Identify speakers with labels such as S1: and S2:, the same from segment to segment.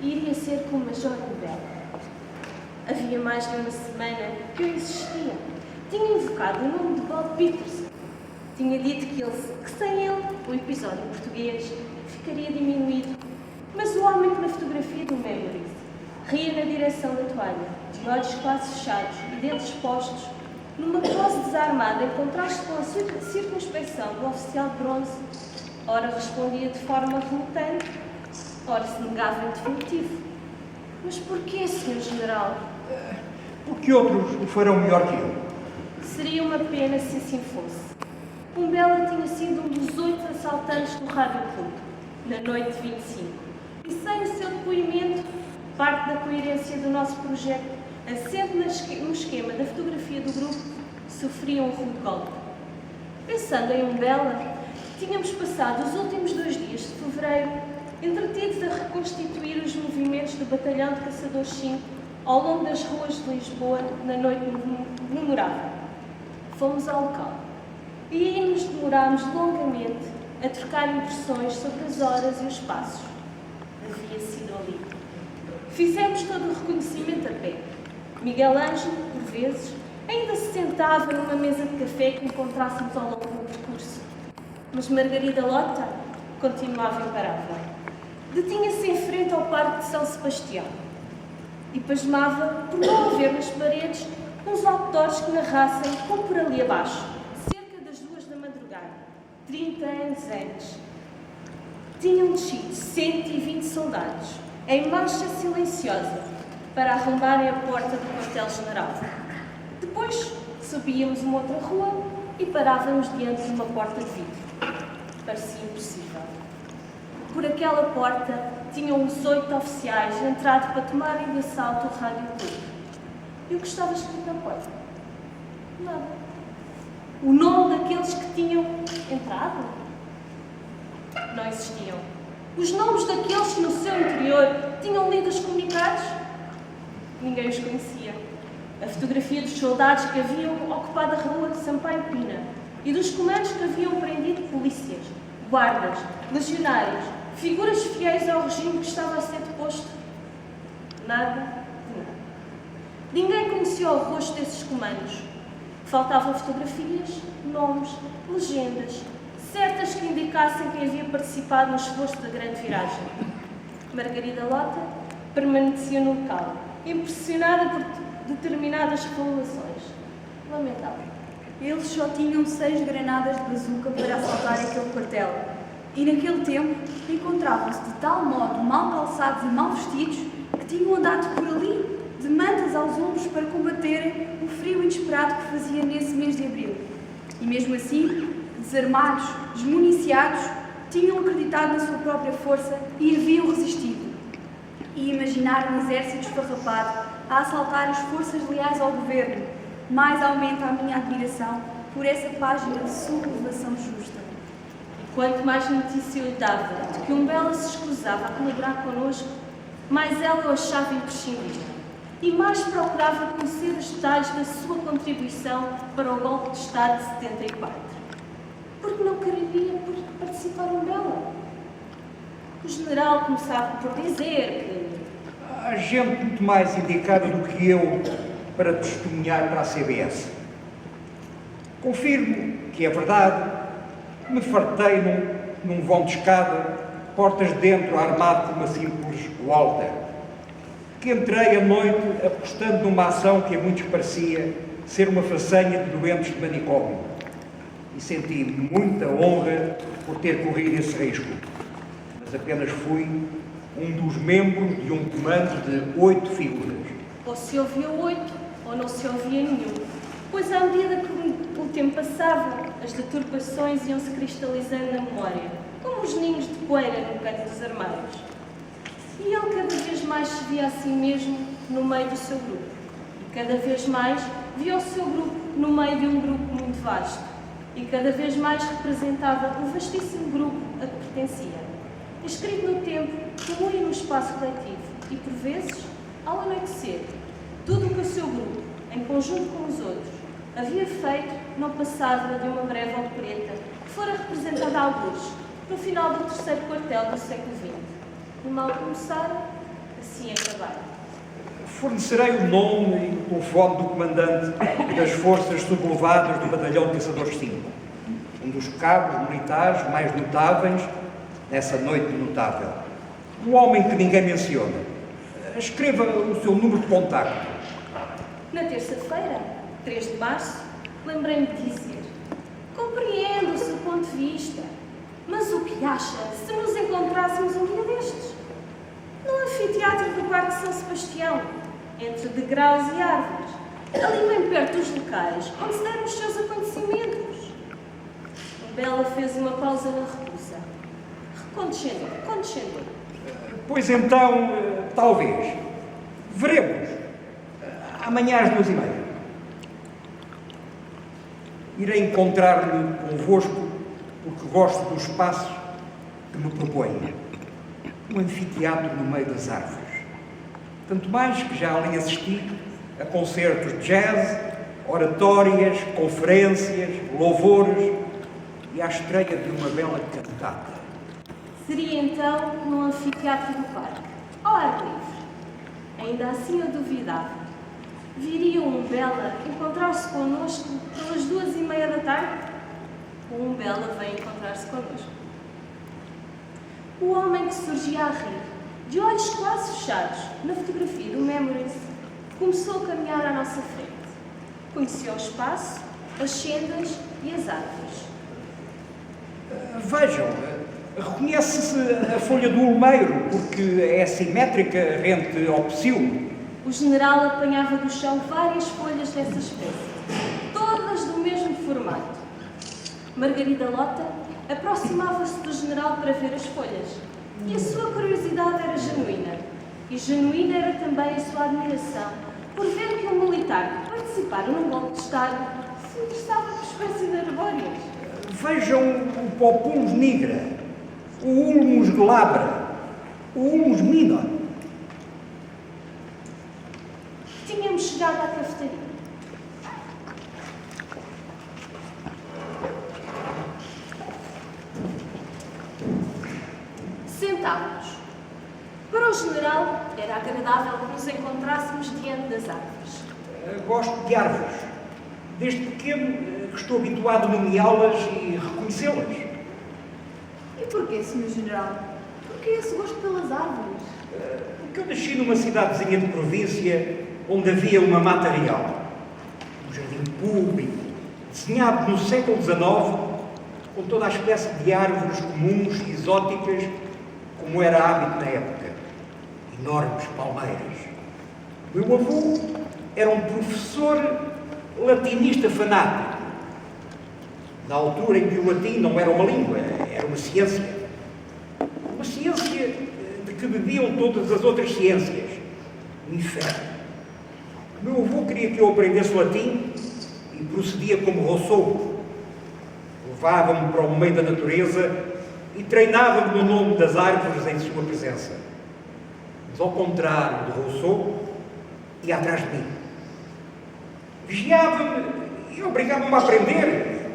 S1: e iria ser como uma jovem bela. Havia mais de uma semana que eu existia. Tinha invocado o nome de Bob Peterson. Tinha dito que sem ele o episódio em português ficaria diminuído. Mas o homem na fotografia do Memories ria na direção da toalha, de olhos quase fechados e dentes postos, numa pose desarmada em contraste com a circunspecção do oficial de bronze. Ora respondia de forma relutante, ora se negava em definitivo. Mas porquê, Sr. General?
S2: Porque outros o farão melhor que eu.
S1: Seria uma pena se assim fosse. Umbela tinha sido um dos 8 assaltantes do Rádio Clube, na noite de 25. E sem o seu depoimento, parte da coerência do nosso projeto, assente no esquema da fotografia do grupo, sofria um rude golpe. Pensando em Umbela, tínhamos passado os últimos 2 dias de fevereiro entretidos a reconstituir os movimentos do Batalhão de Caçadores 5 ao longo das ruas de Lisboa na noite memorável. Fomos ao local e aí nos demorámos longamente a trocar impressões sobre as horas e os passos. Havia sido ali. Fizemos todo o reconhecimento a pé. Miguel Ângelo, por vezes, ainda se sentava numa mesa de café que encontrássemos ao longo do percurso. Mas Margarida Lota continuava imparável. Detinha-se em frente ao Parque de São Sebastião e pasmava por não haver nas paredes uns outdoors que narrassem como por ali abaixo, cerca das 2 da madrugada, 30 anos antes. Tinham descido 120 soldados, em marcha silenciosa, para arrombarem a porta do quartel-general. Depois subíamos uma outra rua e parávamos diante de uma porta de vidro. Parecia impossível. Por aquela porta tinham os 8 oficiais entrado para tomarem de assalto o Rádio Clube. E o que estava escrito na porta? Nada. O nome daqueles que tinham entrado? Não existiam. Os nomes daqueles que no seu interior tinham lido os comunicados? Ninguém os conhecia. A fotografia dos soldados que haviam ocupado a rua de Sampaio Pina e dos comandos que haviam prendido polícias, guardas, legionários, figuras fiéis ao regime que estava a ser deposto. Nada de nada. Ninguém conhecia o rosto desses comandos. Faltavam fotografias, nomes, legendas, certas que indicassem quem havia participado no esforço da grande viragem. Margarida Lota permanecia no local, impressionada por determinadas revelações. Lamentável.
S3: Eles só tinham 6 granadas de bazuca para assaltar aquele quartel. E naquele tempo encontravam-se de tal modo mal calçados e mal vestidos que tinham andado por ali de mantas aos ombros para combaterem o frio inesperado que fazia nesse mês de abril. E mesmo assim, desarmados, desmuniciados, tinham acreditado na sua própria força e haviam resistido. E imaginaram um exército esfarrapado a assaltar as forças leais ao governo. Mais aumenta a minha admiração por essa página de sublevação justa.
S1: E quanto mais notícia eu lhe dava de que Umbela se escusava a colaborar connosco, mais ela o achava imprescindível. E mais procurava conhecer os detalhes da sua contribuição para o golpe de Estado de 74. Porque não queria participar Umbela. O general começava por dizer que
S2: Há gente muito mais indicada do que eu para testemunhar para a CBS. Confirmo que é verdade, me fartei num vão de escada, portas dentro, armado por uma simples Walter, que entrei à noite apostando numa ação que a muitos parecia ser uma façanha de doentes de manicômio. E senti muita honra por ter corrido esse risco, mas apenas fui um dos membros de um comando de 8 figuras.
S1: ou se ouvia 8 ou não se ouvia nenhum, pois à medida que o tempo passava, as deturpações iam-se cristalizando na memória, como os ninhos de poeira no canto dos armários. E ele cada vez mais se via a si mesmo no meio do seu grupo, e cada vez mais via o seu grupo no meio de um grupo muito vasto, e cada vez mais representava o vastíssimo grupo a que pertencia, escrito no tempo comum e no espaço coletivo, e por vezes, ao anoitecer, tudo o que o seu grupo, em conjunto com os outros, havia feito não passava de uma breve opereta que fora representada a algures no final do 3º quartel do século XX. E mal começara, assim acabar.
S2: Fornecerei o nome e o telefone do comandante das forças sublevadas do Batalhão de Caçadores 5, um dos cabos militares mais notáveis nessa noite notável. Um homem que ninguém menciona. Escreva o seu número de contacto.
S1: Na terça-feira, 3 de março, lembrei-me de dizer: compreendo o seu ponto de vista, mas o que acha se nos encontrássemos um dia destes? No anfiteatro do Parque São Sebastião, entre degraus e árvores, ali bem perto dos locais onde se deram os seus acontecimentos. Bela fez uma pausa na recusa. Condescendeu.
S2: Pois então, talvez. Veremos. Amanhã às 2h30. Irei encontrar-me convosco porque gosto do espaço que me propõe. Um anfiteatro no meio das árvores. Tanto mais que já ali assisti a concertos de jazz, oratórias, conferências, louvores e à estreia de uma bela cantata.
S1: Seria então no anfiteatro do parque, ao ar livre. Ainda assim eu duvidava. Viria um Bela encontrar-se connosco pelas 2h30 da tarde? Um Bela vem encontrar-se connosco. O homem que surgia a rir, de olhos quase fechados, na fotografia do Memories, começou a caminhar à nossa frente. Conheceu o espaço, as sendas e as árvores.
S2: Vejam, reconhece-se a folha do olmeiro, porque é simétrica rente ao pecíolo.
S1: O general apanhava do chão várias folhas dessa espécie, todas do mesmo formato. Margarida Lota aproximava-se do general para ver as folhas, e a sua curiosidade era genuína. E genuína era também a sua admiração por ver que um militar que participara num golpe de Estado se interessava por espécies arbóreas.
S2: Vejam o Populus nigra, o Ulmus glabra, o Ulmus minor.
S1: Tínhamos chegado à cafetaria. Sentámos-nos. Para o general, era agradável que nos encontrássemos diante das árvores.
S2: Gosto de árvores. Desde pequeno que estou habituado a nomeá-las e reconhecê-las.
S3: E porquê, Sr. General? Porquê esse gosto pelas árvores?
S2: Porque eu nasci numa cidadezinha de província onde havia uma mata real. Um jardim público, desenhado no século XIX, com toda a espécie de árvores comuns e exóticas, como era hábito na época. Enormes palmeiras. O meu avô era um professor latinista fanático. Na altura em que o latim não era uma língua, era uma ciência. Uma ciência de que bebiam todas as outras ciências. O inferno. O meu avô queria que eu aprendesse latim e procedia como Rousseau. Levava-me para o meio da natureza e treinava-me no nome das árvores em sua presença. Mas ao contrário de Rousseau, ia atrás de mim. Vigiava-me e obrigava-me a aprender,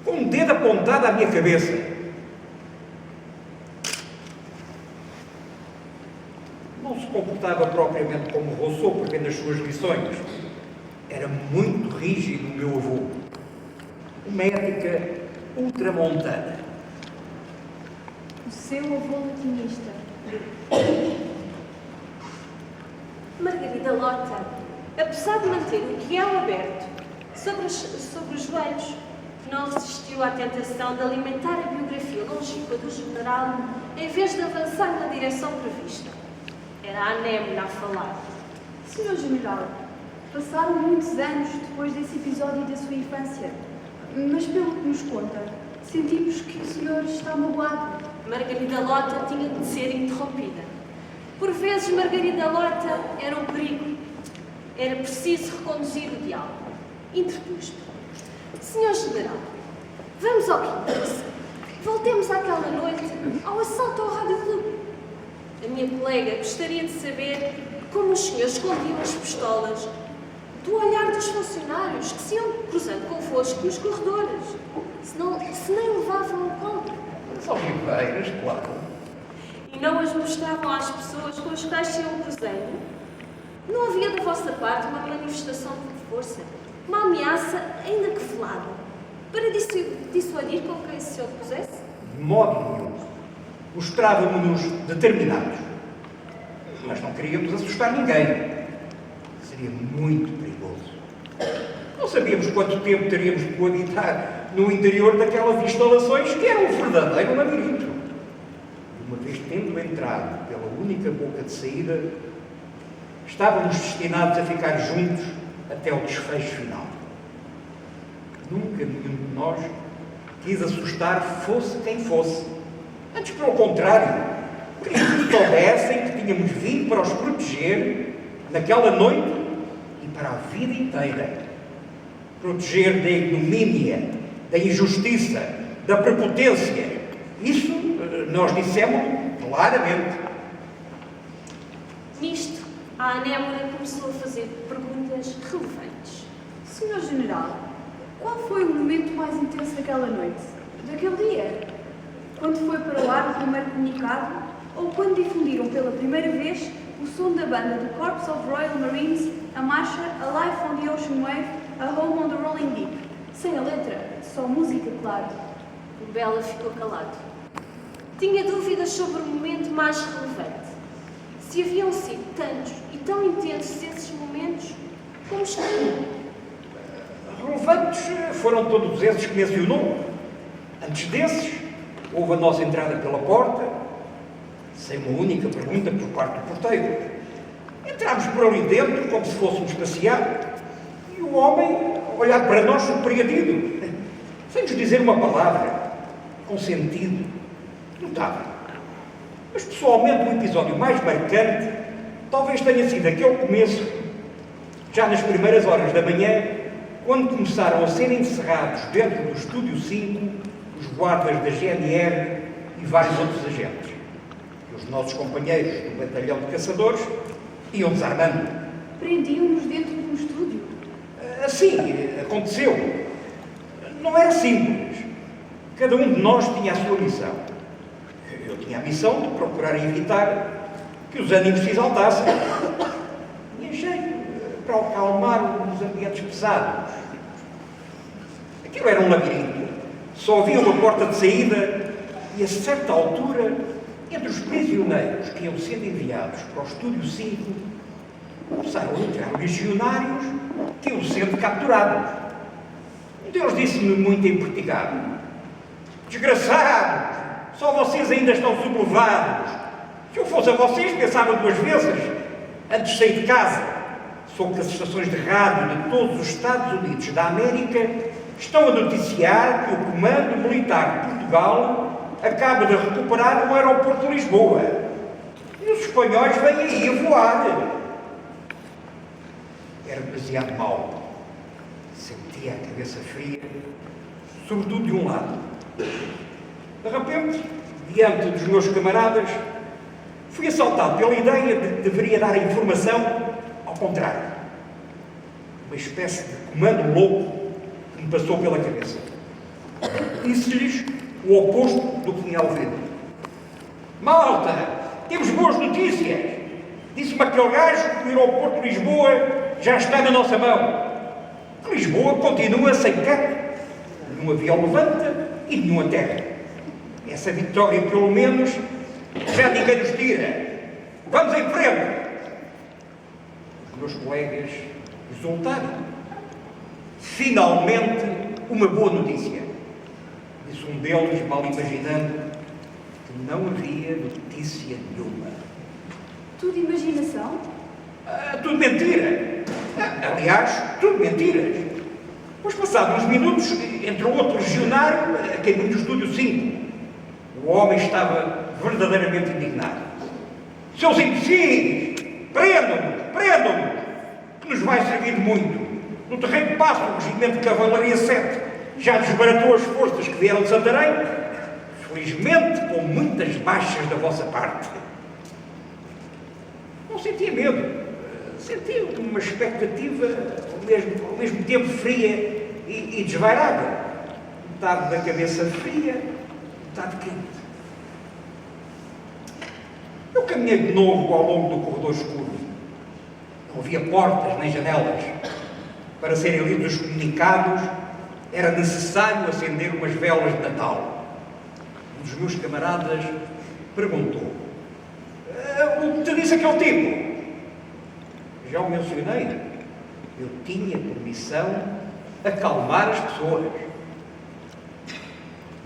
S2: com um dedo apontado à minha cabeça. Não se comportava propriamente como Rousseau, porque nas suas lições era muito rígido o meu avô. Uma ética ultramontana.
S3: O seu avô latinista.
S1: Margarida Lota, apesar de manter o guião aberto sobre os joelhos, não resistiu à tentação de alimentar a biografia longínqua do general em vez de avançar na direção prevista. Era a Anémona a falar.
S3: Sr. General, passaram muitos anos depois desse episódio da sua infância, mas pelo que nos conta, sentimos que o senhor está magoado.
S1: Margarida Lota tinha de ser interrompida. Por vezes, Margarida Lota era um perigo. Era preciso reconduzir o diálogo. Interpus-me. Senhor General, vamos ao que interessa. Voltemos àquela noite ao assalto ao Rádio Clube. A minha colega gostaria de saber como os senhores escondiam as pistolas do olhar dos funcionários que se iam cruzando convosco nos corredores, se nem levavam o colo.
S2: As oliveiras, claro.
S1: E não as mostravam às pessoas com as quais se iam cruzando? Não havia da vossa parte uma manifestação de força, uma ameaça, ainda que velada, para dissuadir com quem se opusesse?
S2: De modo nenhum. Mostrávamos-nos determinados. Mas não queríamos assustar ninguém. Seria muito perigoso. Não sabíamos quanto tempo teríamos de coabitar no interior daquelas instalações que eram um verdadeiro labirinto. E uma vez tendo entrado pela única boca de saída, estávamos destinados a ficar juntos até o desfecho final. Nunca nenhum de nós quis assustar fosse quem fosse. Antes, pelo contrário, queríamos que soubessem que tínhamos vindo para os proteger naquela noite e para a vida inteira. Proteger da ignomínia, da injustiça, da prepotência. Isso nós dissemos claramente.
S1: Nisto, a Anémona começou a fazer perguntas relevantes.
S3: Senhor General, qual foi o momento mais intenso daquela noite? Daquele dia? Quando foi para o ar o primeiro comunicado? Ou quando difundiram pela primeira vez o som da banda do Corps of Royal Marines, a marcha A Life on the Ocean Wave, A Home on the Rolling Deep? Sem a letra, só música, claro.
S1: O Bela ficou calado. Tinha dúvidas sobre o momento mais relevante. Se haviam sido tantos e tão intensos esses momentos, como estavam?
S2: Relevantes foram todos esses que mencionou. Antes desses, houve a nossa entrada pela porta, sem uma única pergunta por parte do porteiro. Entrámos por ali dentro, como se fôssemos passear, e o homem olhar para nós surpreendido, sem nos dizer uma palavra, com sentido notável. Mas, pessoalmente, o episódio mais marcante talvez tenha sido aquele começo, já nas primeiras horas da manhã, quando começaram a ser encerrados dentro do Estúdio 5 os guardas da GNR e vários outros agentes. E os nossos companheiros do batalhão de caçadores iam desarmando.
S3: Prendiam-nos dentro de um estúdio?
S2: Assim aconteceu. Não era simples. Cada um de nós tinha a sua missão. Eu tinha a missão de procurar evitar que os ânimos se exaltassem. Tinha jeito para acalmar os ambientes pesados. Aquilo era um labirinto. Só havia uma porta de saída e, a certa altura, entre os prisioneiros que iam sendo enviados para o Estúdio 5, começaram a entrar legionários que iam sendo capturados. Um deles disse-me muito empertigado: desgraçados, só vocês ainda estão sublevados. Se eu fosse a vocês, pensava duas vezes antes de sair de casa. Soube que as estações de rádio de todos os Estados Unidos da América estão a noticiar que o Comando Militar de Portugal acaba de recuperar o aeroporto de Lisboa. E os espanhóis vêm aí a voar. Era demasiado mau. Sentia a cabeça fria, sobretudo de um lado. De repente, diante dos meus camaradas, fui assaltado pela ideia de que deveria dar a informação ao contrário. Uma espécie de comando louco que me passou pela cabeça. Disse-lhes o oposto do que tinha ouvido. Malta, temos boas notícias. Disse-me aquele gajo que o aeroporto de Lisboa já está na nossa mão. Que Lisboa continua sem teto. Nenhum avião levanta e nenhum aterra. Essa vitória, pelo menos, já ninguém nos tira. Vamos em frente. Os meus colegas exultaram. Finalmente, uma boa notícia. Disse um deles, mal imaginando que não havia notícia nenhuma.
S3: Tudo imaginação?
S2: Tudo mentira. Aliás, tudo mentiras. Pois, passados uns minutos, entrou outro legionário a caminho do Estúdio 5. O homem estava verdadeiramente indignado. Seus imbecis! Prendam-nos! Prendam-nos! Que nos vai servir muito. No terreno de passo, o Regimento de Cavalaria 7 já desbaratou as forças que vieram de Santarém, felizmente com muitas baixas da vossa parte. Não sentia medo. Sentia uma expectativa, ao mesmo tempo fria e desvairada. Metade da cabeça fria, metade quente. caminhei de novo ao longo do corredor escuro. Não havia portas nem janelas. Para serem lidos os comunicados, era necessário acender umas velas de Natal. Um dos meus camaradas perguntou: o que te disse aquele tipo? Já o mencionei. Eu tinha por missão acalmar as pessoas.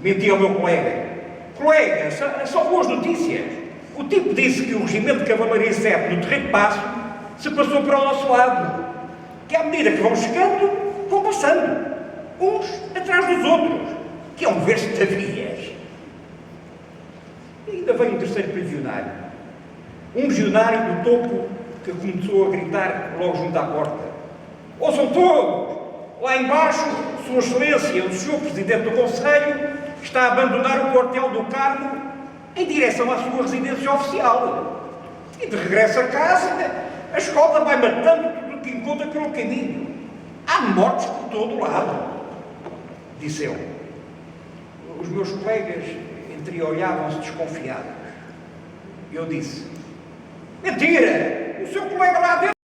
S2: Menti ao meu colega: colega, são boas notícias. O tipo disse que o regimento de Cavalaria 7 no Terreiro Passo se passou para o nosso lado. Que à medida que vão chegando, vão passando. Uns atrás dos outros. Que é um verstavias. E ainda veio um terceiro prisionário. Um legionário do topo que começou a gritar logo junto à porta: ouçam todos! Lá embaixo, Sua Excelência, o Sr. Presidente do Conselho, está a abandonar o quartel do Carmo em direção à sua residência oficial. E de regresso a casa, a escolta vai matando tudo o que encontra pelo caminho. Há mortes por todo o lado, disse eu. Os meus colegas entreolhavam-se desconfiados. Eu disse: mentira! O seu colega lá dentro